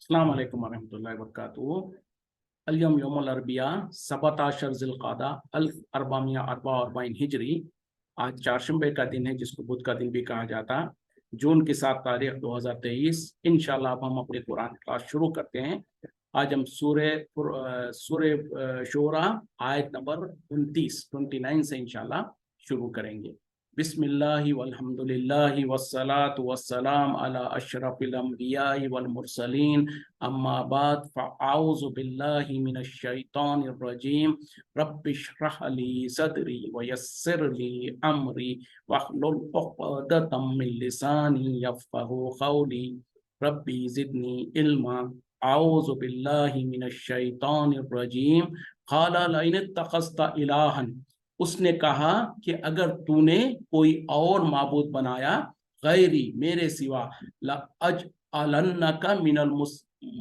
अस्सलाम वालेकुम वरहमतुल्लाहि वबरकातुहू। अल-यौम यौमुल अरबिया 17 ज़िलक़ादा 1444 हिजरी। आज चारशंबे का दिन है, जिसको बुध का दिन भी कहा जाता। जून की 7 तारीख 2023। इंशाल्लाह अब हम अपनी कुरान क्लास शुरू करते हैं। आज हम सूरह शूरा आयत नंबर 29 से इंशाल्लाह शुरू करेंगे। बिस्मिल्लाहि वल्हम्दुलिल्लाहि वस्सलातु वस्सलाम अला अशरफिल अंबियाइ वल मुरसलीन अम्मा बाद फ़अऊज़ु बिल्लाहि मिनश शैतानिर रजीम रब्बिश्रह ली सदरी वयस्सिर ली अमरी वहलुल उक़दतम मिन लिसानी यफ़क़हू क़ौली रब्बी ज़िदनी इल्मा अऊज़ु बिल्लाहि मिनश शैतानिर रजीम क़ाला लइन इत्तख़ज़्ता इलाहन। उसने कहा कि अगर तूने कोई और माबूद बनाया गैरी मेरे सिवा लअजअलन्नका मिनल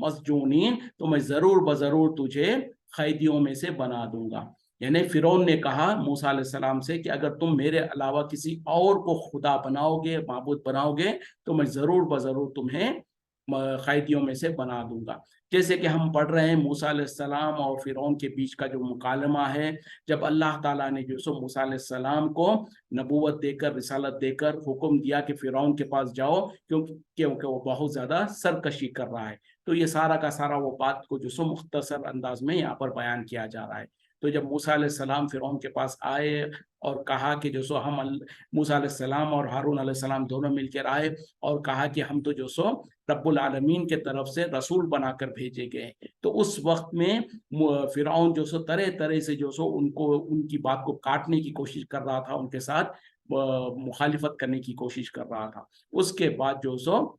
मस्जूनीन, तो मैं जरूर बजरूर तुझे कैदियों में से बना दूंगा। यानी फिरौन ने कहा मूसा अलैहिस्सलाम से कि अगर तुम मेरे अलावा किसी और को खुदा बनाओगे, माबूद बनाओगे, तो मैं जरूर बजरूर तुम्हें कैदियों में से बना दूंगा। जैसे कि हम पढ़ रहे हैं मूसा अलैहिस्सलाम और फिरौन के बीच का जो मुकालमा है, जब अल्लाह ताला ने जो सो मूसा अलैहिस्सलाम को नबूवत देकर, रिसालत देकर हुक्म दिया कि फिरौन के पास जाओ, क्योंकि वो बहुत ज़्यादा सरकशी कर रहा है। तो ये सारा का सारा वो बात को जो सो मुख्तसर अंदाज में यहाँ पर बयान किया जा रहा है। तो जब मूसा अलैहिस्सलाम फिरौन के पास आए और कहा कि जो सो हम मूसा अलैहिस्सलाम और हारून अलैहिस्सलाम दोनों मिलकर आए और कहा कि हम तो जो सो रब्बुल आलमीन के तरफ से रसूल बनाकर भेजे गए। तो उस वक्त में फिरौन जो सो तरह तरह से जो सो उनको, उनकी बात को काटने की कोशिश कर रहा था, उनके साथ मुखालिफत करने की कोशिश कर रहा था। उसके बाद जो सो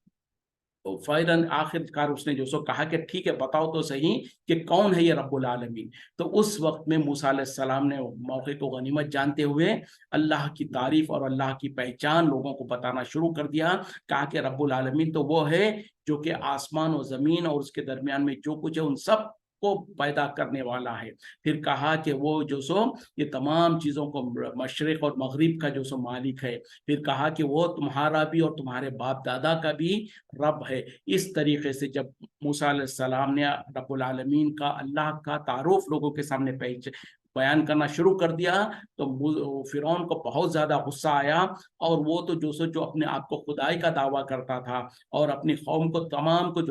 फ़ौरन आखिरकार उसने जो सो कहा कि ठीक है, बताओ तो सही कि कौन है ये रब्बुल आलमीन। तो उस वक्त में मूसा अलैहिस्सलाम ने मौके को गनीमत जानते हुए अल्लाह की तारीफ और अल्लाह की पहचान लोगों को बताना शुरू कर दिया। कहा कि रब्बुल आलमीन तो वो है जो कि आसमान और ज़मीन और उसके दरमियान में जो कुछ है उन सब को पैदा करने वाला है। फिर कहा कि वो जो सो ये तमाम चीज़ों को मशरिक़ और मगरिब का जो सो मालिक है। फिर कहा कि वो तुम्हारा भी और तुम्हारे बाप दादा का भी रब है। इस तरीके से जब मूसा अलैहिस्सलाम ने रब्बुल आलमीन का, अल्लाह का तारुफ लोगों के सामने बयान करना शुरू कर दिया, तो फिरौन को बहुत ज़्यादा गुस्सा आया। और वो तो जो अपने आप को खुदाई का दावा करता था और अपनी कौम को तमाम को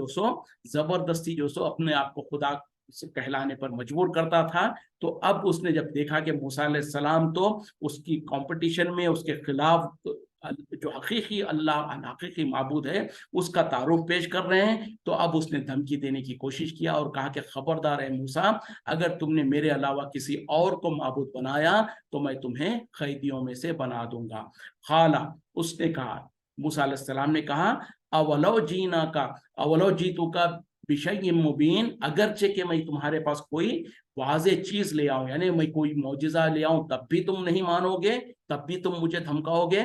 ज़बरदस्ती अपने आप को खुदा से कहलाने पर मजबूर करता था। तो अब उसने जब देखा कि मूसा अलैहिस्सलाम तो उसकी कंपटीशन में उसके खिलाफ जो हकीकी अल्लाह, हकीकी माबूद है, उसका तारुफ पेश कर रहे हैं, तो अब उसने धमकी देने की कोशिश किया और कहा कि खबरदार है मूसा, अगर तुमने मेरे अलावा किसी और को माबूद बनाया तो मैं तुम्हें कैदियों में से बना दूंगा। खाला, उसने कहा, मूसा अलैहिस्सलाम ने कहा, अवलो जीतू का बिशय्यिन मुबीन, अगरचे कि मैं तुम्हारे पास कोई वाज़े चीज ले आऊं, यानी मैं कोई मौजिज़ा ले आऊं, तब भी तुम नहीं मानोगे, तब भी तुम मुझे धमकाओगे।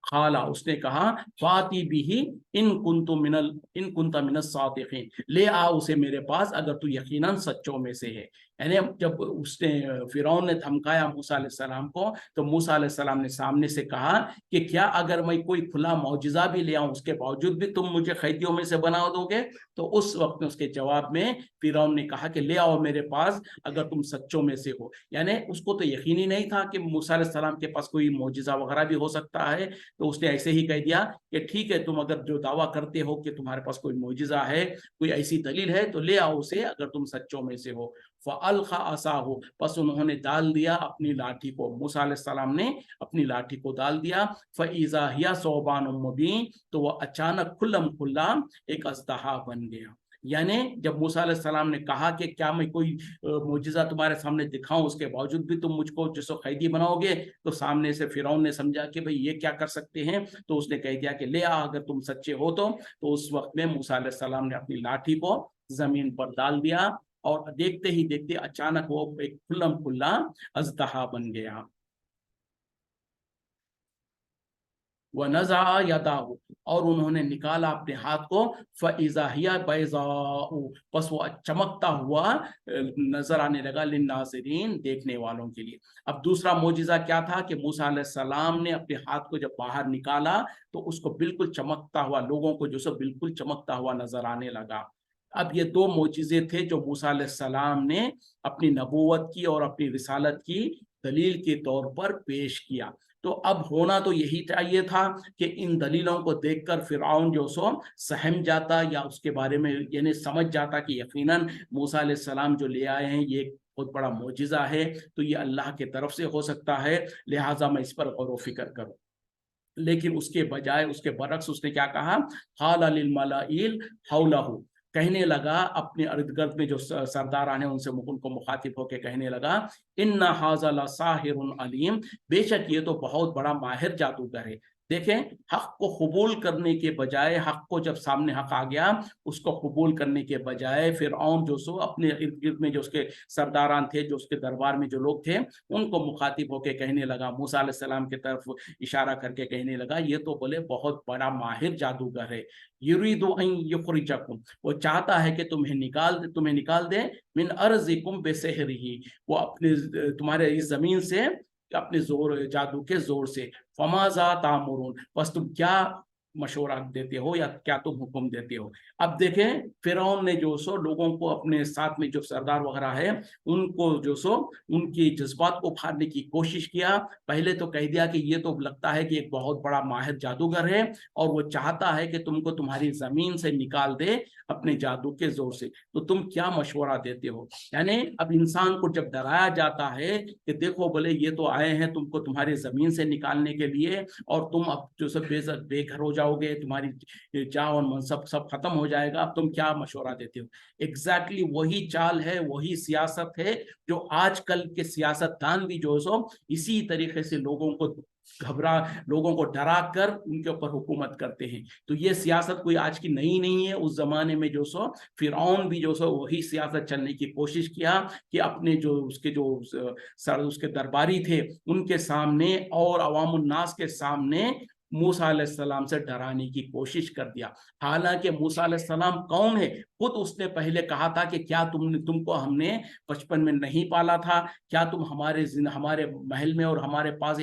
खाला, उसने कहा, फाती बिही इन कुंता मिनस सादिकीन, ले आ उसे मेरे पास अगर तू यकीनन सच्चों में से है। यानी जब उसने, फिरौन ने धमकाया मूसा अलैहिस्सलाम को, तो मूसा अलैहिस्सलाम ने सामने से कहा कि क्या अगर मैं कोई खुला मौजिज़ा भी ले आऊं, उसके बावजूद भी तुम मुझे कैदियों में से बना दोगे? तो उस वक्त में उसके जवाब में फिरौन ने कहा कि ले आओ मेरे पास अगर तुम सच्चों में से हो। यानी उसको तो यकीन ही नहीं था कि मूसा अलैहिस्सलाम के पास कोई मौजिज़ा वगैरह भी हो सकता है। तो उसने ऐसे ही कह दिया कि ठीक है, तुम अगर जो दावा करते हो कि तुम्हारे पास कोई मौजिज़ा है, कोई ऐसी दलील है, तो ले आओ उसे अगर तुम सच्चों में से हो। फ़अल्क़ा असाहु, बस उन्होंने डाल दिया अपनी लाठी को, मूसा अलैहिस्सलाम ने अपनी लाठी को डाल दिया। फ़इज़ा हिया सौबानुम मुबीन, तो वह अचानक खुल्लम खुल्ला एक अज़दहा बन गया। यानी जब मूसा अलैहिस्सलाम ने कहा कि क्या मैं कोई मौजिज़ा तुम्हारे सामने दिखाऊं, उसके बावजूद भी तुम मुझको जिसको कैदी बनाओगे, तो सामने से फिरौन ने समझा कि भाई ये क्या कर सकते हैं, तो उसने कह दिया कि ले आ अगर तुम सच्चे हो तो उस वक्त में मूसा अलैहिस्सलाम ने अपनी लाठी को जमीन पर डाल दिया और देखते ही देखते अचानक वो एक खुल्लम खुल्ला अज़दहा बन गया। व नज़ा यदाहु, اور انہوں نے نکالا اپنے ہاتھ کو، فَإِذَا هِيَ بَيْضَاءُ، بس وہ چمکتا ہوا نظر آنے لگا للناظرین، دیکھنے والوں کے لیے۔ اب دوسرا معجزہ کیا تھا کہ موسیٰ علیہ السلام نے اپنے ہاتھ کو جب باہر نکالا تو اس کو بالکل چمکتا ہوا، لوگوں کو جو سو بالکل چمکتا ہوا نظر آنے لگا۔ اب یہ دو معجزے تھے جو موسیٰ علیہ السلام نے اپنی نبوت کی اور اپنی رسالت کی دلیل کے طور پر پیش کیا۔ تو اب ہونا تو یہی چاہیے تھا کہ ان دلیلوں کو دیکھ کر فرعون جو سو سہم جاتا، یا اس کے بارے میں یعنی سمجھ جاتا کہ یقیناً موسیٰ علیہ السلام جو لے آئے ہیں یہ ایک بہت بڑا معجزہ ہے، تو یہ اللہ کے طرف سے ہو سکتا ہے، لہٰذا میں اس پر غور و فکر کروں۔ لیکن اس کے بجائے، اس کے برعکس اس نے کیا کہا؟ قال للملائ حولہ، کہنے لگا اپنے ارد گرد میں جو سرداران ہیں ان سے ان کو مخاطب ہو کے کہنے لگا، ان ھذا لساحر علیم، بے شک یہ تو بہت بڑا ماہر جادوگر ہے۔ دیکھیں، حق کو قبول کرنے کے بجائے، حق کو جب سامنے حق آ گیا اس کو قبول کرنے کے بجائے فرعون جو سو اپنے ارد گرد میں جو اس کے سرداران تھے، جو اس کے دربار میں جو لوگ تھے، ان کو مخاطب ہو کے کہنے لگا، موسیٰ علیہ السلام کی طرف اشارہ کر کے کہنے لگا، یہ تو بولے بہت بڑا ماہر جادوگر ہے۔ یرید ان یخرجکم، وہ چاہتا ہے کہ تمہیں نکال دے من ارضکم بسحرہ، وہ اپنے تمہارے اس زمین سے اپنے زور، جادو کے زور سے۔ فماذا تامرون، بس تم کیا مشورہ دیتے ہو یا کیا تم حکم دیتے ہو؟ اب دیکھیں فرعون نے جو سو لوگوں کو اپنے ساتھ میں جو سردار وغیرہ ہے ان کو جو سو ان کی جذبات کو پھاڑنے کی کوشش کیا۔ پہلے تو کہہ دیا کہ یہ تو لگتا ہے کہ ایک بہت بڑا ماہر جادوگر ہے اور وہ چاہتا ہے کہ تم کو تمہاری زمین سے نکال دے اپنے جادو کے زور سے، تو تم کیا مشورہ دیتے ہو؟ یعنی اب انسان کو جب ڈرایا جاتا ہے کہ دیکھو بولے یہ تو آئے ہیں تم کو تمہاری زمین سے نکالنے کے لیے، اور تم اب جو سب بے گھر ہو جاؤ گے، تمہاری جاہ اور منصب سب ختم ہو جائے گا، اب تم کیا مشورہ دیتے ہو؟ ایگزیکٹلی وہی چال ہے، وہی سیاست ہے جو آج کل کے سیاست دان بھی جو سو اسی طریقے سے لوگوں کو ڈرا کر ان کے اوپر حکومت کرتے ہیں۔ تو یہ سیاست کوئی آج کی نئی نہیں ہے، اس زمانے میں جو سو فرعون بھی جو سو وہی سیاست چلنے کی کوشش کیا کہ اپنے جو اس کے درباری تھے ان کے سامنے اور عوام الناس کے سامنے موسیٰ علیہ السلام سے ڈرانے کی کوشش کر دیا۔ حالانکہ موسیٰ علیہ السلام کون ہے؟ خود اس نے پہلے کہا تھا کہ کیا تم کو ہم نے بچپن میں نہیں پالا تھا؟ کیا تم ہمارے محل میں اور ہمارے پاس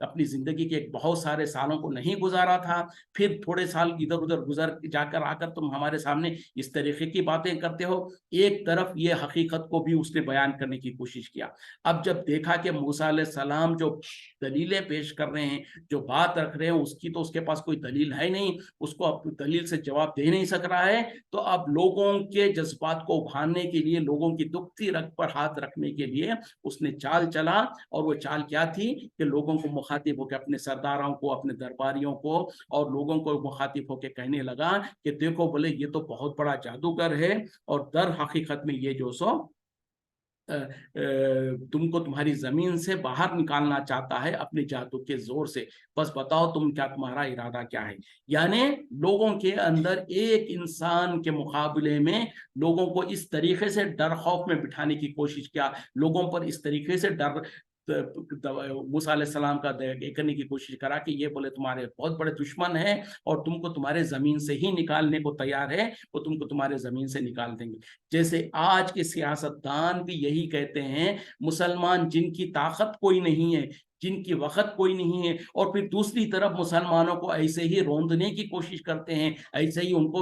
اپنی زندگی کے ایک بہت سارے سالوں کو نہیں گزارا تھا؟ پھر تھوڑے سال ادھر ادھر گزر جا کر آ کر تم ہمارے سامنے اس طریقے کی باتیں کرتے ہو؟ ایک طرف یہ حقیقت کو بھی اس نے بیان کرنے کی کوشش کیا۔ اب جب دیکھا کہ موسیٰ علیہ السلام جو دلیلیں پیش کر رہے ہیں، جو بات رکھ رہے ہیں، اس کے پاس کوئی دلیل ہے نہیں، اس کو اپنی دلیل سے جواب دے نہیں سک رہا ہے، تو اب لوگوں کے جذبات کو ابھارنے کے لیے، لوگوں کی دکھتی رگ پر ہاتھ رکھنے کے لیے اس نے چال چلا، اور وہ چال کیا تھی کہ لوگوں کو مخاطب ہو کے، اپنے سرداروں کو، اپنے درباریوں کو اور لوگوں کو مخاطب ہو کے کہنے لگا کہ دیکھو بولے یہ تو بہت بڑا جادوگر ہے، اور در حقیقت میں یہ جو سو تم کو تمہاری زمین سے باہر نکالنا چاہتا ہے اپنے جادو کے زور سے، بس بتاؤ تمہارا ارادہ کیا ہے؟ یعنی لوگوں کے اندر ایک انسان کے مقابلے میں لوگوں کو اس طریقے سے ڈر خوف میں بٹھانے کی کوشش کیا، لوگوں پر اس طریقے سے موسیٰ علیہ السلام کا کرنے کی کوشش کرا کہ یہ بولے تمہارے بہت بڑے دشمن ہیں اور تم کو تمہارے زمین سے ہی نکالنے کو تیار ہے، وہ تم کو تمہارے زمین سے نکال دیں گے۔ جیسے آج کے سیاست دان بھی یہی کہتے ہیں، مسلمان جن کی طاقت کوئی نہیں ہے، جن کی وقت کوئی نہیں ہے، اور پھر دوسری طرف مسلمانوں کو ایسے ہی روندنے کی کوشش کرتے ہیں، ایسے ہی ان کو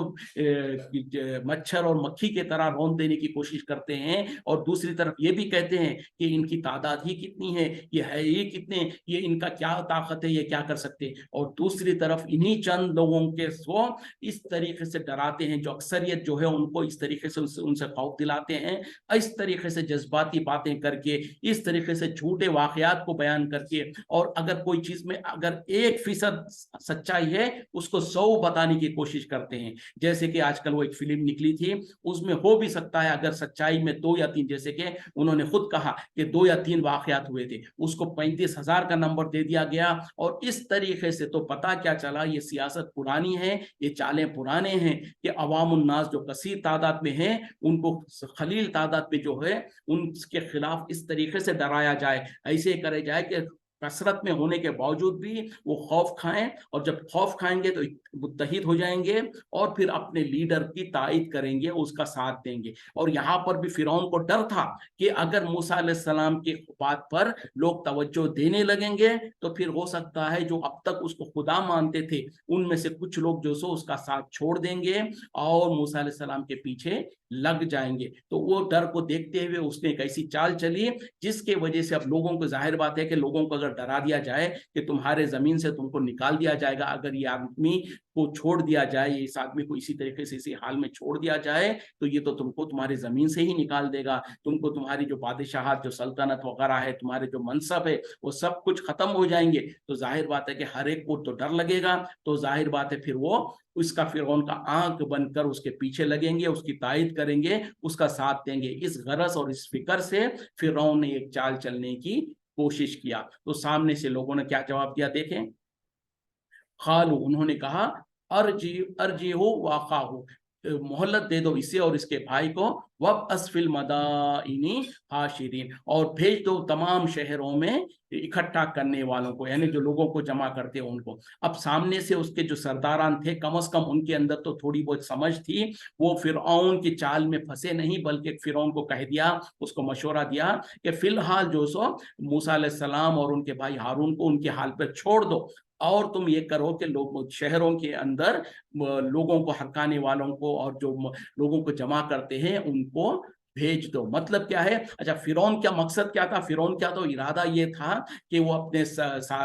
مچھر اور مکھی کے طرح روند دینے کی کوشش کرتے ہیں، اور دوسری طرف یہ بھی کہتے ہیں کہ ان کی تعداد ہی کتنی ہے، یہ ہے ہی کتنے، یہ ان کا کیا طاقت ہے، یہ کیا کر سکتے، اور دوسری طرف انہی چند لوگوں کے سو اس طریقے سے ڈراتے ہیں، جو اکثریت جو ہے ان کو اس طریقے سے ان سے خوف دلاتے ہیں، اس طریقے سے جذباتی باتیں کر کے، اس طریقے سے جھوٹے واقعات کو بیان کر کے، اور اگر کوئی چیز میں اگر 1% سچائی ہے اس کو 100 بتانے کی کوشش کرتے ہیں۔ جیسے کہ آج کل وہ ایک فلم نکلی تھی، اس میں ہو بھی سکتا ہے اگر سچائی میں 2 یا 3، جیسے کہ انہوں نے خود کہا کہ 2 یا 3 واقعات ہوئے تھے، اس کو 35,000 کا نمبر دے دیا گیا، اور اس طریقے سے تو پتا کیا چلا یہ سیاست پرانی ہے، یہ چالیں پرانے ہیں کہ عوام الناس جو کثیر تعداد میں ہیں ان کو قلیل تعداد میں جو ہے ان کے خلاف اس طریقے سے ڈرایا جائے، ایسے کرے جائے کہ कसरत में होने के बावजूद भी वो खौफ खाएं, और जब खौफ खाएंगे तो मुत्तहिद हो जाएंगे और फिर अपने लीडर की तायद करेंगे, उसका साथ देंगे। और यहाँ पर भी फिरौन को डर था कि अगर मूसा अलैहिस्सलाम की बात पर लोग तवज्जो देने लगेंगे तो फिर हो सकता है जो अब तक उसको खुदा मानते थे उनमें से कुछ लोग जो सो उसका साथ छोड़ देंगे और मूसा अलैहिस्सलाम के पीछे लग जाएंगे। तो वो डर को देखते हुए उसने एक ऐसी चाल चली जिसके वजह से अब लोगों को, जाहिर बात है कि लोगों को अगर डरा दिया जाए कि तुम्हारे जमीन से तुमको निकाल दिया जाएगा, अगर ये आदमी को छोड़ दिया जाए, इस आदमी को इसी तरीके से इसी हाल में छोड़ दिया जाए तो ये तो तुमको तुम्हारी जमीन से ही निकाल देगा, तुमको तुम्हारी जो बादशाहत, जो सल्तनत वगैरह है, तुम्हारे जो मनसब है वो सब कुछ खत्म हो जाएंगे। तो जाहिर बात है कि हर एक को तो डर लगेगा, तो जाहिर बात है फिर वो उसका फिरौन का आंख बनकर उसके पीछे लगेंगे, उसकी तायद करेंगे, उसका साथ देंगे। इस गरज और इस फिक्र से फिरौन ने एक चाल चलने की कोशिश किया। तो सामने से लोगों ने क्या जवाब दिया देखें। खालू, उन्होंने कहा, अर्जी हो वाक़ा हो, मोहल्लत दे दो इसे और इसके भाई को, वब असफिल मदाइनी हाशिरीन, और भेज दो तमाम शहरों में इकट्ठा करने वालों को, यानी जो लोगों को जमा करते हैं उनको। अब सामने से उसके जो सरदारान थे कम से कम उनके अंदर तो थोड़ी बहुत समझ थी, वो फिरौन की चाल में फंसे नहीं, बल्कि फिरौन को कह दिया, उसको मशवरा दिया कि फिलहाल जो सो मूसा अलैहिस्सलाम और उनके भाई हारून को उनके हाल पर छोड़ दो, और तुम ये करो कि लोग शहरों के अंदर लोगों को, हरकाने वालों को और जो लोगों को जमा करते हैं उनको भेज दो। मतलब क्या है, अच्छा फिरौन क्या मकसद क्या था, फिरौन क्या तो इरादा ये था कि वो अपने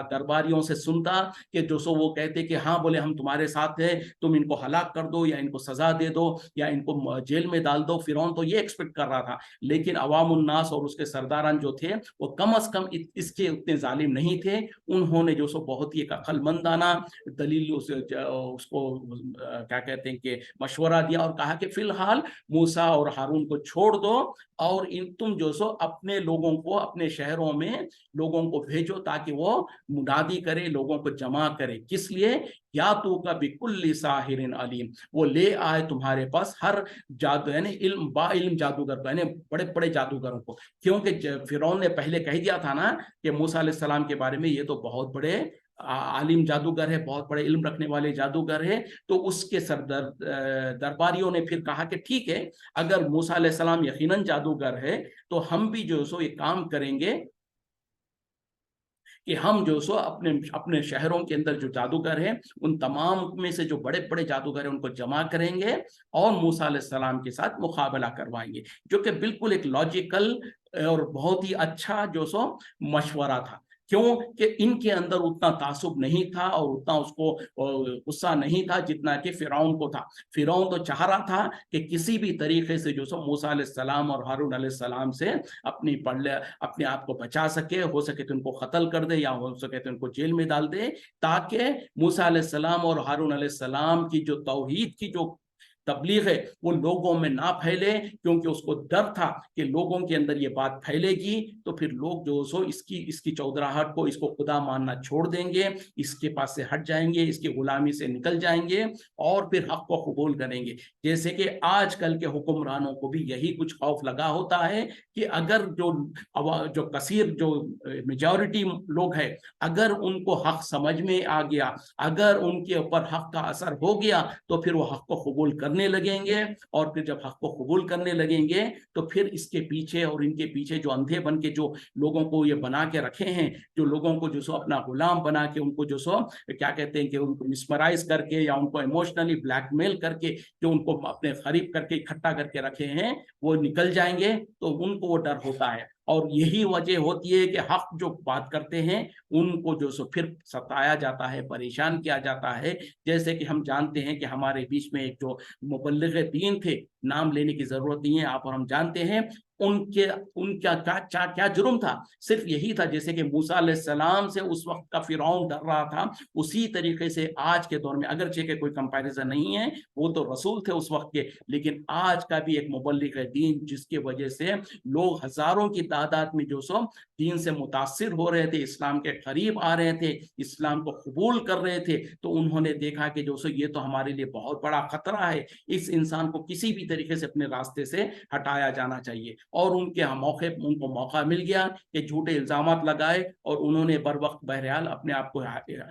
दरबारियों से सुनता कि जो सो वो कहते कि हाँ बोले हम तुम्हारे साथ हैं, तुम इनको हलाक कर दो या इनको सजा दे दो या इनको जेल में डाल दो। फिरौन तो ये एक्सपेक्ट कर रहा था, लेकिन अवामुन्नास और उसके सरदारान जो थे वो कम अज कम इसके उतने जालिम नहीं थे। उन्होंने जो सो बहुत ही एक अक्लमंदाना दलील उसको क्या कहते हैं कि मशवरा दिया और कहा कि फिलहाल मूसा और हारून को छोड़ दो और तुम जो सो अपने लोगों को अपने शहरों में लोगों को भेजो ताकि वो मुनादी करे, लोगों को जमा करे। किस लिए, या तो का बिकुल्ली साहिरिन अलीम, वो ले आए तुम्हारे पास हर जादू, यानी इल्म बा इल्म जादूगर को, यानी बड़े बड़े जादूगरों को। क्योंकि फिरौन ने पहले कह दिया था ना कि मूसा अलैहिस्सलाम के बारे में ये तो बहुत बड़े आलिम जादूगर है, बहुत बड़े इल्म रखने वाले जादूगर है। तो उसके दरबारियों ने फिर कहा कि ठीक है, अगर मूसा अलैहिस्सलाम यकीनन जादूगर है तो हम भी जो सो ये काम करेंगे कि हम जो सो अपने अपने शहरों के अंदर जो जादूगर हैं उन तमाम में से जो बड़े बड़े जादूगर हैं उनको जमा करेंगे और मूसा अलैहिस्सलाम के साथ मुकाबला करवाएंगे, जो कि बिल्कुल एक लॉजिकल और बहुत ही अच्छा जो सो मशवरा था। क्यों कि इनके अंदर उतना तासुब नहीं था और उतना उसको गुस्सा नहीं था जितना कि फिरौन को था। फिरौन तो चाह रहा था कि किसी भी तरीके से जो सो मूसा अलैहिस्सलाम और हारून अलैहिस्सलाम से अपने आप को बचा सके, हो सके तो उनको कत्ल कर दे या हो सके तो उनको जेल में डाल दे, ताकि मूसा अलैहिस्सलाम और हारून अलैहिस्सलाम की जो तौहीद की जो तबलीग है वो लोगों में ना फैले, क्योंकि उसको डर था कि लोगों के अंदर ये बात फैलेगी तो फिर लोग जो सो इसकी चौधराहट को, इसको खुदा मानना छोड़ देंगे, इसके पास से हट जाएंगे, इसकी गुलामी से निकल जाएंगे और फिर हक को कबूल करेंगे। जैसे कि आजकल के हुक्मरानों को भी यही कुछ खौफ लगा होता है कि अगर जो कसीर जो मेजॉरिटी लोग है, अगर उनको हक समझ में आ गया, अगर उनके ऊपर हक का असर हो गया तो फिर वो हक को कबूल करने लगेंगे, और फिर जब हक को कबूल करने लगेंगे तो फिर इसके पीछे और इनके पीछे जो अंधे बन के जो लोगों को ये बना के रखे हैं, जो लोगों को जो सो अपना गुलाम बना के उनको जो सो क्या कहते हैं कि उनको मिसमराइज करके या उनको इमोशनली ब्लैकमेल करके जो उनको अपने करीब करके इकट्ठा करके रखे हैं, वो निकल जाएंगे, तो उनको वो डर होता है। और यही वजह होती है कि हक जो बात करते हैं उनको जो सो फिर सताया जाता है, परेशान किया जाता है। जैसे कि हम जानते हैं कि हमारे बीच में एक जो मुबल्लिग दीन थे, नाम लेने की जरूरत नहीं है, आप और हम जानते हैं, उनका क्या जुर्म था, सिर्फ यही था जैसे कि मूसा अलैहिस्सलाम से उस वक्त का फिरौन डर रहा था, उसी तरीके से आज के दौर में, अगरचे के कोई कंपैरिजन नहीं है, वो तो रसूल थे उस वक्त के, लेकिन आज का भी एक मुबल्लिग दीन जिसकी वजह से लोग हजारों की तादाद में जो सो दीन से मुतासिर हो रहे थे, इस्लाम के करीब आ रहे थे, इस्लाम को कबूल कर रहे थे, तो उन्होंने देखा कि जो सो ये तो हमारे लिए बहुत बड़ा खतरा है, इस इंसान को किसी भी तरीके से अपने रास्ते से हटाया जाना चाहिए। اور ان کو موقع مل گیا کہ جھوٹے الزامات لگائے اور انہوں نے بر وقت بہرحال اپنے آپ کو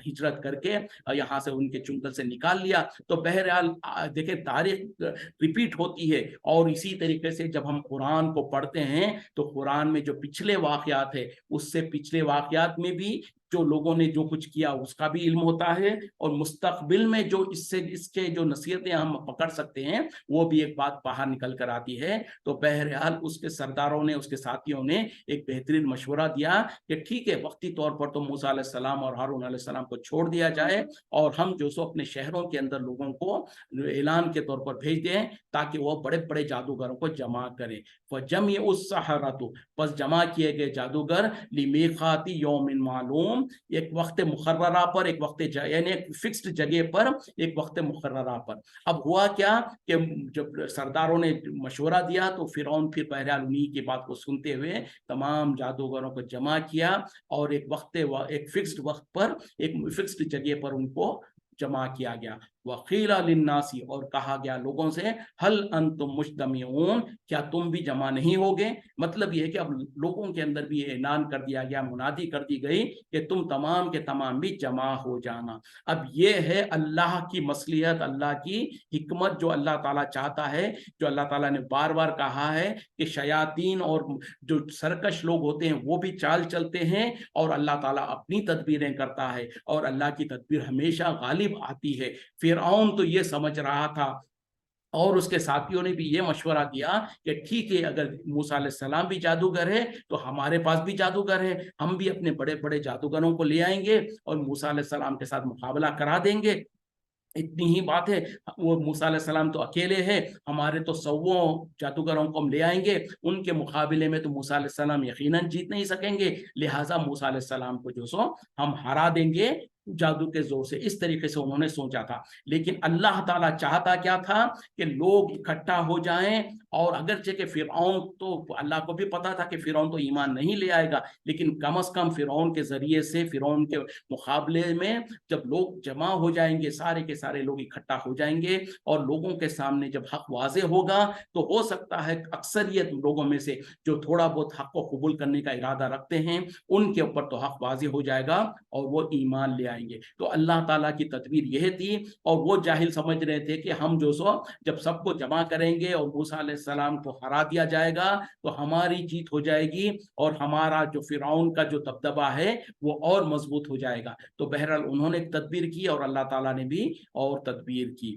ہجرت کر کے یہاں سے ان کے چنگل سے نکال لیا. تو بہرحال دیکھیں تاریخ ریپیٹ ہوتی ہے. اور اسی طریقے سے جب ہم قرآن کو پڑھتے ہیں تو قرآن میں جو پچھلے واقعات ہے اس سے پچھلے واقعات میں بھی جو لوگوں نے جو کچھ کیا اس کا بھی علم ہوتا ہے, اور مستقبل میں جو اس کے جو نصیحتیں ہم پکڑ سکتے ہیں وہ بھی ایک بات باہر نکل کر آتی ہے. تو بہرحال اس کے سرداروں نے, اس کے ساتھیوں نے ایک بہترین مشورہ دیا کہ ٹھیک ہے, وقتی طور پر تو موسیٰ علیہ السلام اور ہارون علیہ السلام کو چھوڑ دیا جائے اور ہم جو سو اپنے شہروں کے اندر لوگوں کو اعلان کے طور پر بھیج دیں تاکہ وہ بڑے بڑے جادوگروں کو جمع کریں. فَجَمِعُ السَّحَرَةُ, پس جمع کیے گئے جادوگر لِمِیقَاتِ یوم معلوم, ایک وقت مقررہ پر, ایک وقت یعنی ایک فکسڈ جگہ پر, ایک وقت مقررہ پر. اب ہوا کیا کہ جب سرداروں نے مشورہ دیا تو فرعون پھر بہرحال انہی کی بات کو سنتے ہوئے تمام جادوگروں کو جمع کیا اور ایک فکسڈ وقت پر, ایک فکسڈ جگہ پر ان کو جمع کیا گیا. وَقِيلَ لِلنَّاسِ, اور کہا گیا لوگوں سے, هَلْ أَنْتُمْ مُجْتَمِعُونَ, کیا تم بھی جمع نہیں ہوگے. مطلب یہ ہے کہ اب لوگوں کے اندر بھی اعلان کر دیا گیا, منادی کر دی گئی کہ تم تمام کے تمام بھی جمع ہو جانا. اب یہ ہے اللہ کی مصلحت, اللہ کی حکمت, جو اللہ تعالیٰ چاہتا ہے, جو اللہ تعالیٰ نے بار بار کہا ہے کہ شیاطین اور جو سرکش لوگ ہوتے ہیں وہ بھی چال چلتے ہیں اور اللہ تعالیٰ اپنی تدبیریں کرتا ہے اور اللہ کی تدبیر ہمیشہ غالب آتی ہے. فرعون تو یہ سمجھ رہا تھا اور اس کے ساتھیوں نے بھی یہ مشورہ دیا کہ ٹھیک ہے, اگر موسیٰ علیہ السلام بھی جادوگر ہے تو ہمارے پاس بھی جادوگر ہے, ہم بھی اپنے بڑے بڑے جادوگروں کو لے آئیں گے اور موسیٰ علیہ السلام کے ساتھ مقابلہ کرا دیں گے. اتنی ہی بات ہے, وہ موسیٰ علیہ السلام تو اکیلے ہیں, ہمارے تو 100 جادوگروں کو ہم لے آئیں گے, ان کے مقابلے میں تو موسیٰ علیہ السلام یقیناً جیت نہیں سکیں گے, لہٰذا موسیٰ علیہ السلام کو جو سو ہم ہرا دیں گے جادو کے زور سے. اس طریقے سے انہوں نے سوچا تھا. لیکن اللہ تعالیٰ چاہتا کیا تھا کہ لوگ اکٹھا ہو جائیں, اور اگرچہ کہ فرعون, تو اللہ کو بھی پتا تھا کہ فرعون تو ایمان نہیں لے آئے گا, لیکن کم از کم فرعون کے ذریعے سے, فرعون کے مقابلے میں جب لوگ جمع ہو جائیں گے, سارے کے سارے لوگ اکٹھا ہو جائیں گے اور لوگوں کے سامنے جب حق واضح ہوگا تو ہو سکتا ہے اکثریت لوگوں میں سے جو تھوڑا بہت حق کو قبول کرنے کا ارادہ رکھتے ہیں ان کے اوپر تو حق واضح ہو جائے گا اور وہ ایمان لے آئیں گے. تو اللہ تعالیٰ کی تدبیر یہ تھی, اور وہ جاہل سمجھ رہے تھے کہ ہم جو سو جب سب کو جمع کریں گے اور موسیٰ علیہ السلام کو ہرا دیا جائے گا تو ہماری جیت ہو جائے گی اور ہمارا جو فرعون کا جو دبدبہ ہے وہ اور مضبوط ہو جائے گا. تو بہرحال انہوں نے ایک تدبیر کی اور اللہ تعالیٰ نے بھی اور تدبیر کی.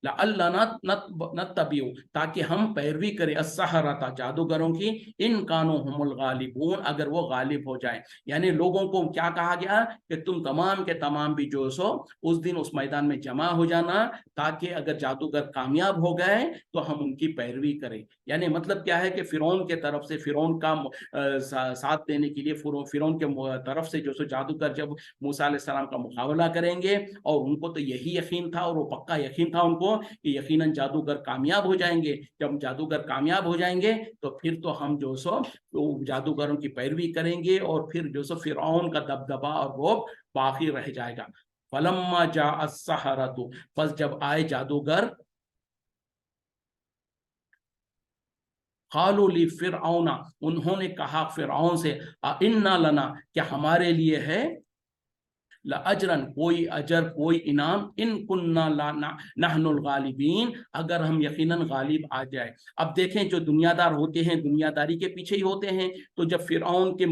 لعلنا نتبع, تاکہ ہم پیروی کریں, السحرۃ, جادوگروں کی, ان کانوا هم الغالبون, اگر وہ غالب ہو جائیں. یعنی لوگوں کو کیا کہا گیا کہ تم تمام کے تمام بھی جو سو اس دن اس میدان میں جمع ہو جانا, تاکہ اگر جادوگر کامیاب ہو گئے تو ہم ان کی پیروی کریں. یعنی مطلب کیا ہے کہ فرعون کے طرف سے, فرعون کا ساتھ دینے کے لیے, فرعون کے طرف سے جو سو جادوگر جب موسیٰ علیہ السلام کا مقابلہ کریں گے, اور ان کو تو یہی یقین تھا اور وہ پکا یقین تھا ان کو کہ یقیناً جادوگر کامیاب ہو جائیں گے. جب جادوگر کامیاب ہو جائیں گے تو پھر تو ہم جو سو جادوگروں کی پیروی کریں گے اور پھر جو سو فرعون کا دبدبہ اور رعب باقی رہ جائے گا. فلما جاء السحرۃ, پس جب آئے جادوگر, قالوا لفرعون, انہوں نے کہا فرعون سے, اِنَّ لَنَا, کیا ہمارے لیے ہے, لَأَجْرًا, کوئی اجر, کوئی انعام, ان کننا نحن الغالبین, اگر ہم یقیناً غالب آ جائے. اب دیکھیں جو دنیا دار ہوتے ہیں دنیا داری کے پیچھے ہی ہوتے ہیں, تو جب فرعون کے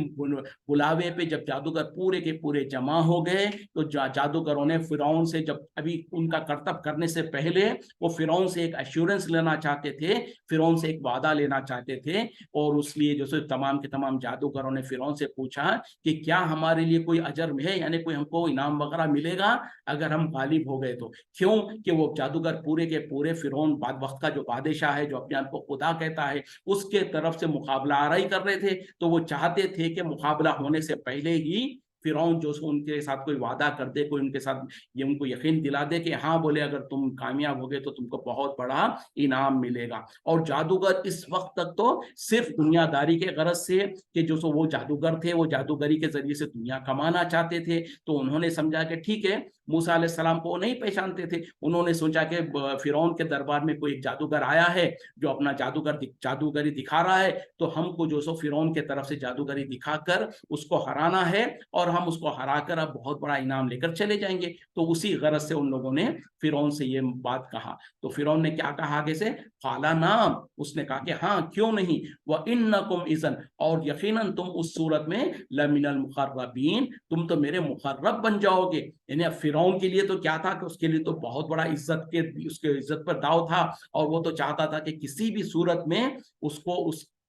بلاوے پہ جب جادوگر پورے کے پورے جمع ہو گئے تو جادوگروں نے فرعون سے, جب ابھی ان کا کرتب کرنے سے پہلے وہ فرعون سے ایک ایشورنس لینا چاہتے تھے, فرعون سے ایک وعدہ لینا چاہتے تھے, اور اس لیے جو سو تمام کے تمام جادوگروں نے فرعون سے پوچھا کہ کیا ہمارے لیے کوئی اجر ہے, یعنی کوئی ہم کو انعام وغیرہ ملے گا اگر ہم غالب ہو گئے تو. کیوں کہ وہ جادوگر پورے کے پورے فرعون بعد وقت کا جو بادشاہ ہے, جو اپنے آپ کو خدا کہتا ہے, اس کے طرف سے مقابلہ آرائی کر رہے تھے, تو وہ چاہتے تھے کہ مقابلہ ہونے سے پہلے ہی फिरौन जो उनके साथ कोई वादा कर दे, कोई उनके साथ ये उनको यकीन दिला दे कि हाँ बोले अगर तुम कामयाब हो गए तो तुमको बहुत बड़ा इनाम मिलेगा। और जादूगर इस वक्त तक तो सिर्फ दुनियादारी के गरज से कि जो सो वो जादूगर थे, वो जादूगरी के जरिए से दुनिया कमाना चाहते थे, तो उन्होंने समझा कि ठीक है, मूसा अलैहिस्सलाम को नहीं पहचानते थे, उन्होंने सोचा कि फिरौन के दरबार में कोई जादूगर आया है जो अपना जादूगरी दिखा रहा है, तो हमको जो सो फिरौन के तरफ से जादूगरी दिखाकर उसको हराना है और हम उसको हराकर अब बहुत बड़ा इनाम लेकर चले जाएंगे। तो उसी गरज से उन लोगों ने फिरौन से ये बात कहा। तो फिरौन ने क्या कहा आगे से, काला नाम, उसने कहा कि हाँ क्यों नहीं, व इन्नकुम इज़न, और यकीनन तुम उस सूरत में लमिनल मुक़र्रबीन, तुम तो मेरे मुक़र्रब बन जाओगे। यानी अब फिरौन के लिए तो क्या था कि उसके लिए तो बहुत बड़ा उसके इज्जत पर दाव था, और वो तो चाहता था कि किसी भी सूरत में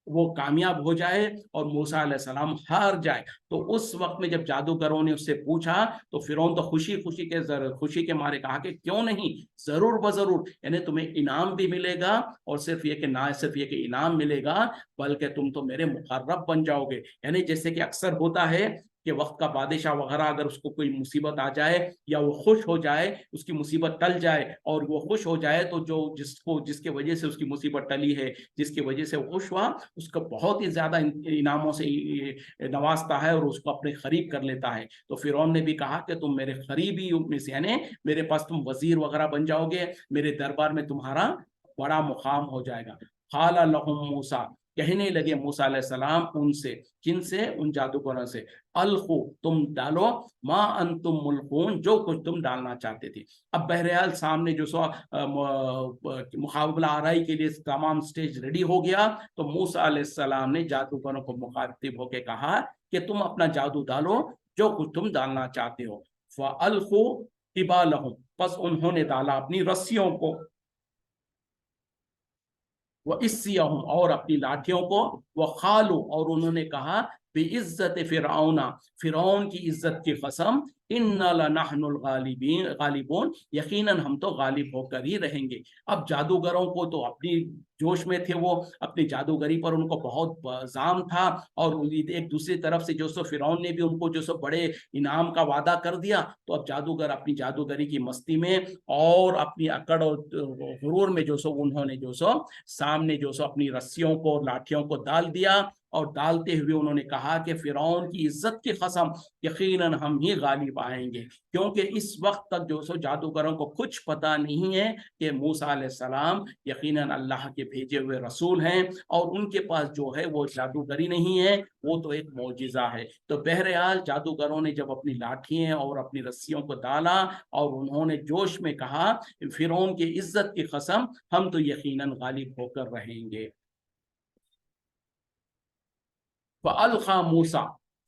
वो कामयाब हो जाए और मूसा अलैहिस्सलाम हार जाए। तो उस वक्त में जब जादूगरों ने उससे पूछा तो फिरौन तो खुशी के मारे कहा कि क्यों नहीं, जरूर बजरूर, यानी तुम्हें इनाम भी मिलेगा, और सिर्फ ये कि ना सिर्फ ये कि इनाम मिलेगा बल्कि तुम तो मेरे मुकर्रब बन जाओगे। यानी जैसे कि अक्सर होता है कि वक्त का बादशाह वगैरह अगर उसको कोई मुसीबत आ जाए या वो खुश हो जाए, उसकी मुसीबत टल जाए और वो खुश हो जाए, तो जिसके वजह से उसकी मुसीबत टली है, जिसकी वजह से वो खुश हुआ, उसको बहुत ही ज्यादा इनामों से नवाजता है और उसको अपने करीब कर लेता है। तो फिरौन ने भी कहा कि तुम मेरे करीबी में से, यानी मेरे पास तुम वजीर वगैरह बन जाओगे, मेरे दरबार में तुम्हारा बड़ा मुकाम हो जाएगा। खाला लहुम मूसा, कहने लगे मूसा अलैहिस्सलाम उनसे, किनसे, उन जादूगरों से, अलखु, तुम डालो, मा अंतुम मुल्कून, जो कुछ तुम डालना चाहते थे। अब बहरहाल सामने जो सो मुकाबला आराई के लिए तमाम स्टेज रेडी हो गया, तो मूसा अलैहिस्सलाम ने जादूगरों को मुखातिब होकर कहा कि तुम अपना जादू डालो, जो कुछ तुम डालना चाहते हो। फअल्खु इबालहुम, बस उन्होंने डाला अपनी रस्सियों को, वो इस्सियहुम, और अपनी लाठियों को, वो खालू, और उन्होंने कहा बेइज्जत फिरौना, फिरौन की इज्जत की कसम, इन्ना लनहनुल गालिबून, यकीनन हम तो गालिब होकर ही रहेंगे। अब जादूगरों को तो अपनी जोश में थे, वो अपनी जादूगरी पर उनको बहुत जाम था, और एक दूसरी तरफ से जो सो फिरौन ने भी उनको जो सो बड़े इनाम का वादा कर दिया। तो अब जादूगर अपनी जादूगरी की मस्ती में और अपनी अकड़ और गुरूर में जो सो उन्होंने जो सो सामने जो सो अपनी रस्सियों को और लाठियों को डाल दिया, और डालते हुए उन्होंने कहा कि फिरौन की इज्जत की कसम, यकीनन हम ही गालिब आएंगे। क्योंकि इस वक्त तक जो सो जादूगरों को कुछ पता नहीं है कि मूसा अलैहिस्सलाम यकीनन अल्लाह के भेजे हुए रसूल हैं, और उनके पास जो है वो जादूगरी नहीं है, वो तो एक मौजिजा है। तो बहरहाल जादूगरों ने जब अपनी लाठियां और अपनी रस्सियों को डाला और उन्होंने जोश में कहा फिरौन की इज्जत की कसम, हम तो यकीनन गालिब होकर रहेंगे। फ़अल्क़ा मूसा,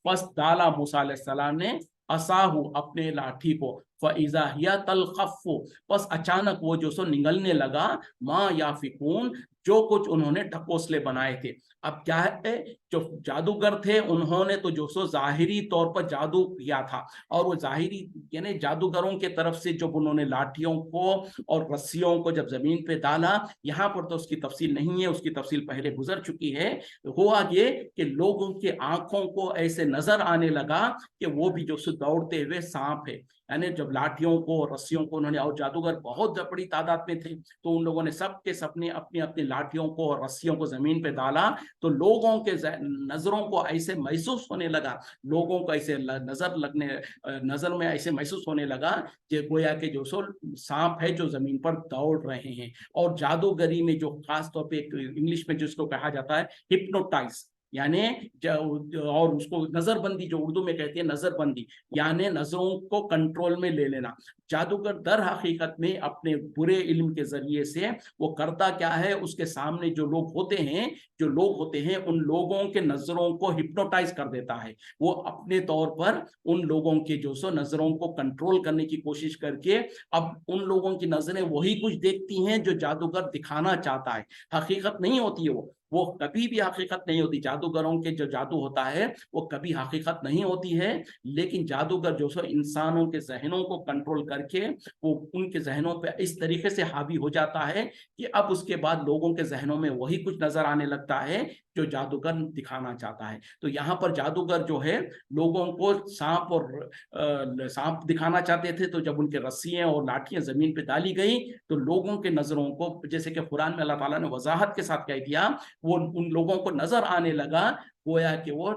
बस डाला मूसा अलैहिस्सलाम ने, असाहू, अपने लाठी को, फ़इज़ा हिया तल्क़फ़ु, बस अचानक वो जो सो निगलने लगा, मा याफ़िकून, जो कुछ उन्होंने ढकोसले बनाए थे। अब क्या है, जो जादूगर थे उन्होंने तो जो सो ज़ाहिरी तौर पर जादू किया था, और वो ज़ाहिरी यानी जादूगरों के तरफ से जब उन्होंने लाठियों को और रस्सियों को जब ज़मीन पे डाला, यहाँ पर तो उसकी तफसील नहीं है, उसकी तफसील पहले गुजर चुकी है। हुआ ये कि लोगों के आंखों को ऐसे नजर आने लगा कि वो भी जो सो दौड़ते हुए सांप है। यानी जब लाठियों को रस्सियों को उन्होंने, और जादूगर बहुत बड़ी तादाद में थे, तो उन लोगों ने सबके सबने अपनी अपनी लाठियों को और रस्सियों को जमीन पे डाला, तो लोगों के नजरों को ऐसे महसूस होने लगा, लोगों को ऐसे नजर में ऐसे महसूस होने लगा कि गोया के जो सो सांप है जो जमीन पर दौड़ रहे हैं। और जादूगरी में जो खास तौर पे इंग्लिश में जिसको कहा जाता है हिप्नोटाइज, यानी और उसको नजरबंदी, जो उर्दू में कहते हैं नजरबंदी, यानी नजरों को कंट्रोल में ले लेना। जादूगर दर हकीकत में अपने बुरे इल्म के जरिए से वो करता क्या है, उसके सामने जो लोग होते हैं उन लोगों के नजरों को हिप्नोटाइज कर देता है। वो अपने तौर पर उन लोगों के जो सो नजरों को कंट्रोल करने की कोशिश करके अब उन लोगों की नजरें वही कुछ देखती हैं जो जादूगर दिखाना चाहता है, हकीकत नहीं होती है। वो कभी भी हकीकत नहीं होती। जादूगरों के जो जादू होता है वो कभी हकीकत नहीं होती है, लेकिन जादूगर जो सो इंसानों के जहनों को कंट्रोल करके वो उनके जहनों पे इस तरीके से हावी हो जाता है कि अब उसके बाद लोगों के जहनों में वही कुछ नजर आने लगता है जो जादूगर दिखाना चाहता है। तो यहाँ पर जादूगर जो है लोगों को सांप और सांप दिखाना चाहते थे, तो जब उनके रस्सियां और लाठियां जमीन पे डाली गई तो लोगों के नजरों को, जैसे कि कुरान में अल्लाह ताला ने वजाहत के साथ कह दिया, वो उन लोगों को नजर आने लगा गोया कि वो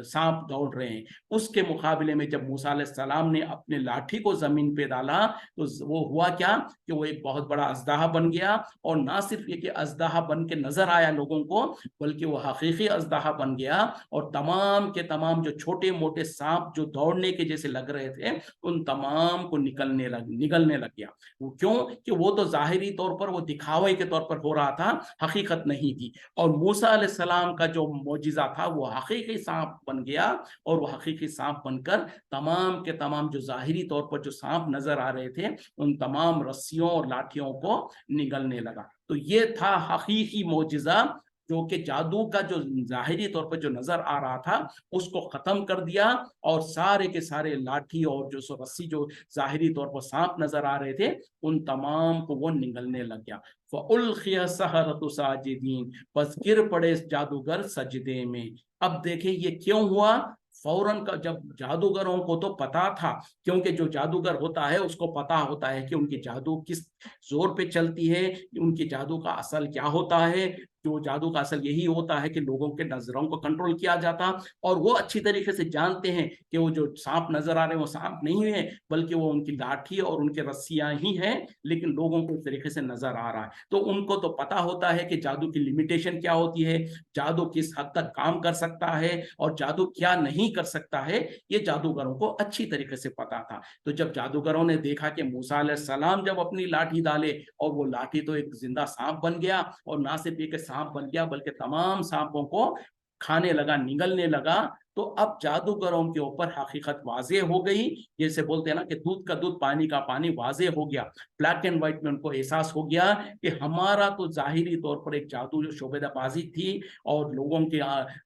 सांप दौड़ रहे हैं। उसके मुकाबले में जब मूसा अलैहिस्सलाम ने अपने लाठी को जमीन पे डाला तो वो हुआ क्या कि वो एक बहुत बड़ा अजदहा बन गया, और ना सिर्फ ये कि अजदहा बन के नजर आया लोगों को, बल्कि वो हकीकी अजदहा बन गया, और तमाम के तमाम जो छोटे मोटे सांप जो दौड़ने के जैसे लग रहे थे उन तमाम को निगलने लग गया। वो क्यों कि वो तो जाहिरी तौर पर वो दिखावे के तौर पर हो रहा था, हकीकत नहीं थी। और मूसा अलैहिस्सलाम का जो मौजिजा था वो हकीकी सांप बन गया, और वो हकीकी सांप बनकर तमाम के तमाम जो जाहिरी तौर पर जो सांप नजर आ रहे थे उन तमाम रस्सियों और लाठियों को निगलने लगा। तो ये था हकीकी मौजिजा, जो कि जादू का जो जाहिरी तौर पर जो नजर आ रहा था उसको खत्म कर दिया, और सारे के सारे लाठी और जो सो रस्सी जो जाहिरी तौर पर सांप नजर आ रहे थे उन तमाम को वो निगलने लग गया। फ़उल्क़िय सहरतु साजिदीन, बस गिर पड़े जादूगर सजदे में। अब देखें ये क्यों हुआ। फौरन का जब जादूगरों को तो पता था, क्योंकि जो जादूगर होता है उसको पता होता है कि उनकी जादू किस जोर पे चलती है, उनकी जादू का असल क्या होता है। जो जादू का असल यही होता है कि लोगों के नजरों को कंट्रोल किया जाता, और वो अच्छी तरीके से जानते हैं कि वो जो सांप नजर आ रहे हैं वो सांप नहीं है, बल्कि वो उनकी लाठी और उनके रस्सियां ही हैं, लेकिन लोगों को इस तरीके से नजर आ रहा है। तो उनको तो पता होता है कि जादू की लिमिटेशन क्या होती है, जादू किस हद तक काम कर सकता है और जादू क्या नहीं कर सकता है, ये जादूगरों को अच्छी तरीके से पता था। तो जब जादूगरों ने देखा कि मूसा अलैहिस्सलाम जब अपनी लाठी डाले और वो लाठी तो एक जिंदा सांप बन गया, और ना सिर्फ एक सांप बन गया बल्कि तमाम सांपों को खाने लगा, निगलने लगा, तो अब जादूगरों के ऊपर हकीकत वाज़ेह हो गई। जैसे बोलते हैं ना कि दूध का दूध पानी का पानी वाज़ेह हो गया। ब्लैक एंड व्हाइट में उनको एहसास हो गया कि हमारा तो ज़ाहिरी तौर पर एक जादू जो शोबेदाबाजी थी और लोगों की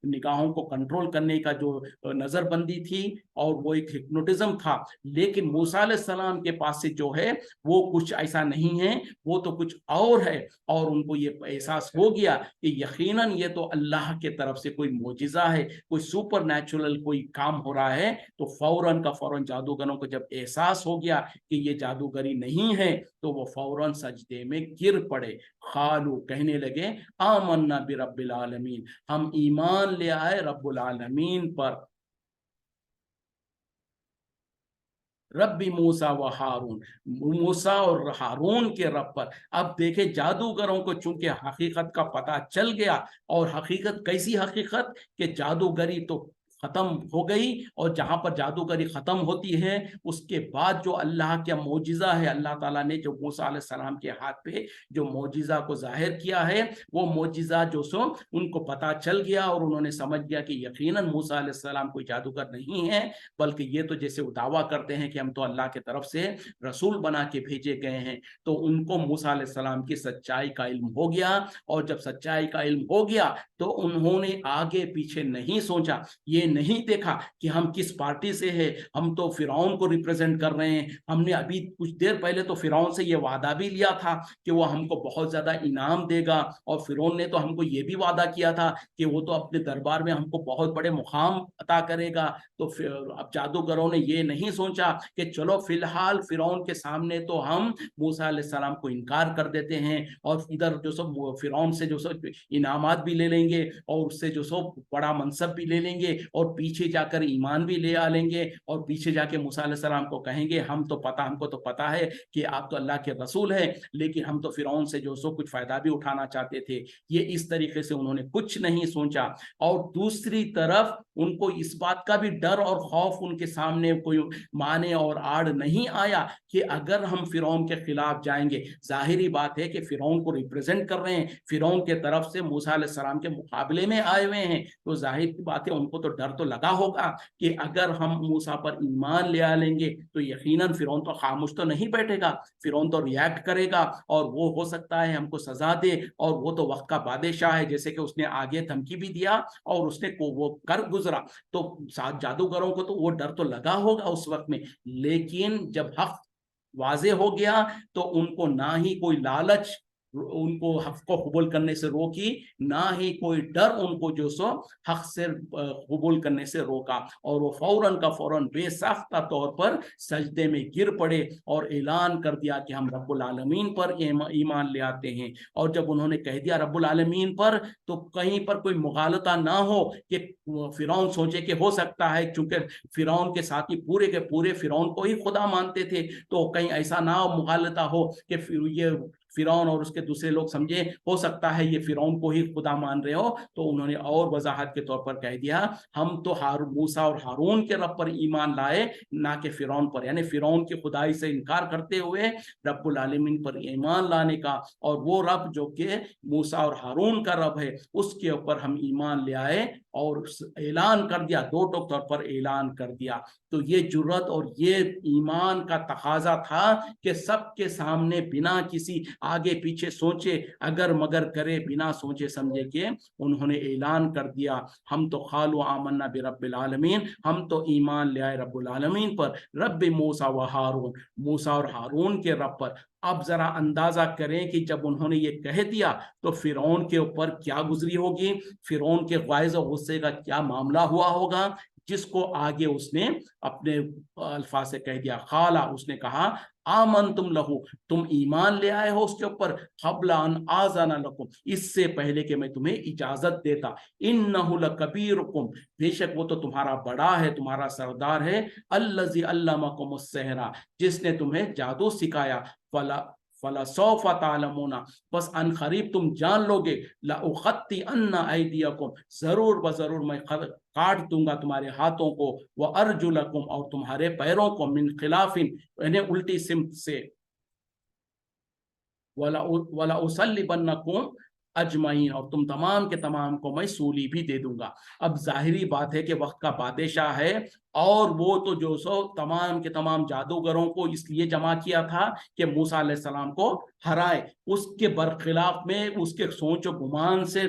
निगाहों को कंट्रोल करने का जो नज़रबंदी थी और वो एक हिप्नोटिज्म था, लेकिन मूसा अलैहिस्सलाम के पास से जो है वो कुछ ऐसा नहीं है, वो तो कुछ और है। और उनको ये एहसास हो गया कि यकीनन ये तो अल्लाह के तरफ से कोई मोजिज़ा है, कोई सुपर नेचुरल कोई काम हो रहा है। तो फौरन का फौरन जादूगरों को जब एहसास हो गया कि ये जादूगरी नहीं है, तो वो फौरन सजदे में गिर पड़े। खालू, कहने लगे, आमन्ना बिरब्बिल आलमीन, हम ईमान ले आए रब्बुल आलमीन पर, रब्बी मूसा व हारून, मूसा और हारून के रब पर। अब देखे जादूगरों को चूंकि हकीकत का पता चल गया, और हकीकत कैसी हकीकत कि जादूगरी तो खत्म हो गई, और जहां पर जादूगरी खत्म होती है उसके बाद जो अल्लाह का मौजिजा है, अल्लाह ताला ने जो मूसा अलैहिस्सलाम के हाथ पे जो मौजिजा को जाहिर किया है, वो मौजिजा जो सो उनको पता चल गया, और उन्होंने समझ गया कि यकीनन मूसा अलैहिस्सलाम कोई जादूगर नहीं है, बल्कि ये तो जैसे दावा करते हैं कि हम तो अल्लाह की तरफ से रसूल बना के भेजे गए हैं। तो उनको मूसा अलैहिस्सलाम की सच्चाई का इल्म हो गया, और जब सच्चाई का इल्म हो गया तो उन्होंने आगे पीछे नहीं सोचा, ये नहीं देखा कि हम किस पार्टी से हैं, हम तो फिरौन को रिप्रेजेंट कर रहे हैं। हमने अभी कुछ देर पहले तो फिरौन से ये वादा भी लिया था कि वो हमको बहुत ज्यादा इनाम देगा, और फिरौन ने तो हमको ये भी वादा किया था कि वो तो अपने दरबार में हमको बहुत बड़े मुकाम अता करेगा। तो फिर अब जादूगरों ने ये नहीं सोचा कि चलो फिलहाल फिरौन के सामने तो हम मूसा अलैहिस्सलाम को इनकार कर देते हैं, और इधर जो सब फिरौन से जो सब इनामात भी ले लेंगे, और उससे जो सब बड़ा मनसब भी ले लेंगे, और पीछे जाकर ईमान भी ले आ लेंगे, और पीछे जाके मूसा अलैहिस्सलाम को कहेंगे हमको तो पता है कि आप तो अल्लाह के रसूल हैं, लेकिन हम तो फिरौन से जो सो कुछ फायदा भी उठाना चाहते थे। ये इस तरीके से उन्होंने कुछ नहीं सोचा। और दूसरी तरफ उनको इस बात का भी डर और खौफ उनके सामने कोई माने और आड़ नहीं आया कि अगर हम फिरौन के खिलाफ जाएंगे, जाहिरी बात है कि फिरौन को रिप्रेजेंट कर रहे हैं, फिरौन के तरफ से मूसा अलैहिस्सलाम के मुकाबले में आए हुए हैं, तो जाहिर की बात है उनको तो डर تو لگا ہوگا کہ اگر ہم موسیٰ پر ایمان لے آ لیں گے تو یقیناً فرعون تو خاموش تو نہیں بیٹھے گا، فرعون تو ریاکٹ کرے گا اور وہ ہو سکتا ہے ہم کو سزا دے، اور وہ تو وقت کا بادشاہ ہے، جیسے کہ اس نے آگے دھمکی بھی دیا اور اس نے وہ کر گزرا، تو سات جادوگروں کو تو وہ ڈر تو لگا ہوگا اس وقت میں، لیکن جب حق واضح ہو گیا تو ان کو نہ ہی کوئی لالچ ان کو حق کو قبول کرنے سے روکی، نہ ہی کوئی ڈر ان کو جو سو حق سے قبول کرنے سے روکا، اور وہ فوراً کا فوراً بے ساختہ طور پر سجدے میں گر پڑے اور اعلان کر دیا کہ ہم رب العالمین پر ایمان لے آتے ہیں۔ اور جب انہوں نے کہہ دیا رب العالمین پر، تو کہیں پر کوئی مغالطہ نہ ہو کہ فرعون سوچے کہ ہو سکتا ہے، چونکہ فرعون کے ساتھی پورے کے پورے فرعون کو ہی خدا مانتے تھے، تو کہیں ایسا نہ مغالطہ ہو کہ یہ فرعون اور اس کے دوسرے لوگ سمجھے ہو سکتا ہے یہ فرعون کو ہی خدا مان رہے ہو، تو انہوں نے اور وضاحت کے طور پر کہہ دیا ہم تو موسیٰ اور ہارون کے رب پر ایمان لائے، نہ کہ فرعون پر، یعنی فرعون کی خدائی سے انکار کرتے ہوئے رب العالمین پر ایمان لانے کا، اور وہ رب جو کہ موسیٰ اور ہارون کا رب ہے اس کے اوپر ہم ایمان لے آئے اور اعلان کر دیا، دو ٹوک طور پر اعلان کر دیا۔ تو یہ جرات اور یہ ایمان کا تقاضا تھا کہ سب کے سامنے بنا کسی آگے پیچھے سوچے اگر مگر کرے، بنا سوچے سمجھے کہ انہوں نے اعلان کر دیا ہم تو قالوا آمنا برب العالمین، ہم تو ایمان لے آئے رب العالمین پر، رب موسیٰ و ہارون، موسیٰ اور ہارون کے رب پر۔ اب ذرا اندازہ کریں کہ جب انہوں نے یہ کہہ دیا تو فرعون کے اوپر کیا گزری ہوگی، فرعون کے غائز و غصے کا کیا معاملہ ہوا ہوگا، جس کو آگے اس نے اپنے الفاظ سے کہہ دیا، قالا اس نے کہا آمنتم لہو، تم ایمان لے آئے ہو اس کے اوپر، قبل ان آذن لکم، اس سے پہلے کہ میں تمہیں اجازت دیتا، انہ لکبیرکم، بے شک وہ تو تمہارا بڑا ہے، تمہارا سردار ہے، الذی علمکم السحر، جس نے تمہیں جادو سکھایا، فلسوف تعلمون، بس ان قریب تم جان لو گے، لأقطعن ایدیکم، ضرور بضرور میں کاٹ دوں گا تمہارے ہاتھوں کو، وارجلکم، اور تمہارے پیروں کو، من خلاف، یعنی الٹی سمت سے، وَلَأُصَلِّبَنَّكُمْ اجمعین، اور تم تمام کے تمام کو میں سولی بھی دے دوں گا۔ اب ظاہری بات ہے کہ وقت کا بادشاہ ہے، اور وہ تو جو سو تمام کے تمام جادوگروں کو اس لیے جمع کیا تھا کہ موسیٰ علیہ السلام کو ہرائے، اس کے برخلاف میں اس کے سوچ و گمان سے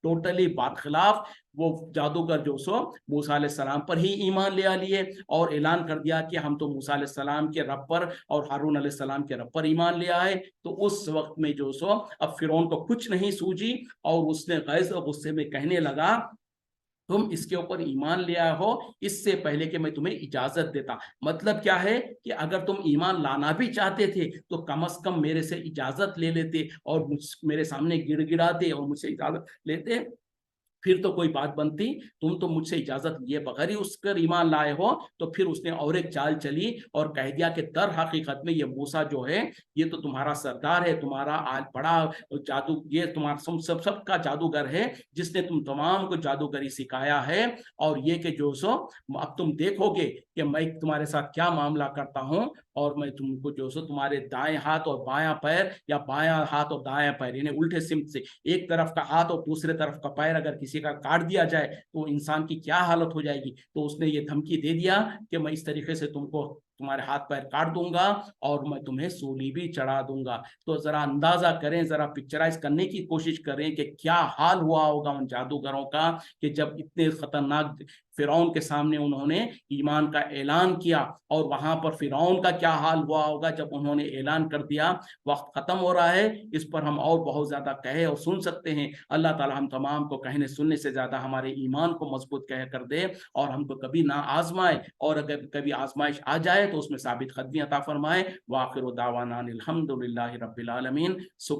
ٹوٹلی برخلاف وہ جادوگر جو سو موسیٰ علیہ السلام پر ہی ایمان لے لیے، اور اعلان کر دیا کہ ہم تو موسیٰ علیہ السلام کے رب پر اور ہارون علیہ السلام کے رب پر ایمان لے آئے۔ تو اس وقت میں جو سو اب فرعون کو کچھ نہیں سوجی، اور اس نے غیظ و غصے میں کہنے لگا تم اس کے اوپر ایمان لے آئے ہو اس سے پہلے کہ میں تمہیں اجازت دیتا۔ مطلب کیا ہے کہ اگر تم ایمان لانا بھی چاہتے تھے تو کم از کم میرے سے اجازت لے لیتے، اور میرے سامنے گڑ گڑاتے اور مجھ سے اجازت لیتے، پھر تو کوئی بات بنتی، تم تو مجھ سے اجازت لیے بغیر ہی اس پر ایمان لائے ہو۔ تو پھر اس نے اور ایک چال چلی اور کہہ دیا کہ در حقیقت میں یہ موسیٰ جو ہے یہ تو تمہارا سردار ہے، تمہارا آج بڑا جادو، یہ تمہارا سب کا جادوگر ہے، جس نے تم تمام کو جادوگری سکھایا ہے، اور یہ کہ جو سو اب تم دیکھو گے کہ میں تمہارے ساتھ کیا معاملہ کرتا ہوں، اور میں تم کو جو سو تمہارے دائیں ہاتھ اور بایاں پیر، یا بایاں ہاتھ اور دائیں پیر، یعنی الٹے سمت سے ایک طرف کا ہاتھ اور دوسرے طرف کا پیر اگر کسی کا کاٹ دیا جائے تو انسان کی کیا حالت ہو جائے گی۔ تو اس نے یہ دھمکی دے دیا کہ میں اس طریقے سے تم کو تمہارے ہاتھ پیر کاٹ دوں گا اور میں تمہیں سولی بھی چڑھا دوں گا۔ تو ذرا اندازہ کریں، ذرا پکچرائز کرنے کی کوشش کریں کہ کیا حال ہوا ہوگا ان جادوگروں کا، کہ جب اتنے خطرناک فرعون کے سامنے انہوں نے ایمان کا اعلان کیا، اور وہاں پر فرعون کا کیا حال ہوا ہوگا جب انہوں نے اعلان کر دیا۔ وقت ختم ہو رہا ہے، اس پر ہم اور بہت زیادہ کہے اور سن سکتے ہیں۔ اللہ تعالی ہم تمام کو کہنے سننے سے زیادہ ہمارے ایمان کو مضبوط کر دے، اور ہم کو کبھی نہ آزمائے، اور اگر کبھی آزمائش آ جائے تو اس میں ثابت قدمی عطا فرمائے۔ وآخر دعوانا الحمد للہ رب العالمین۔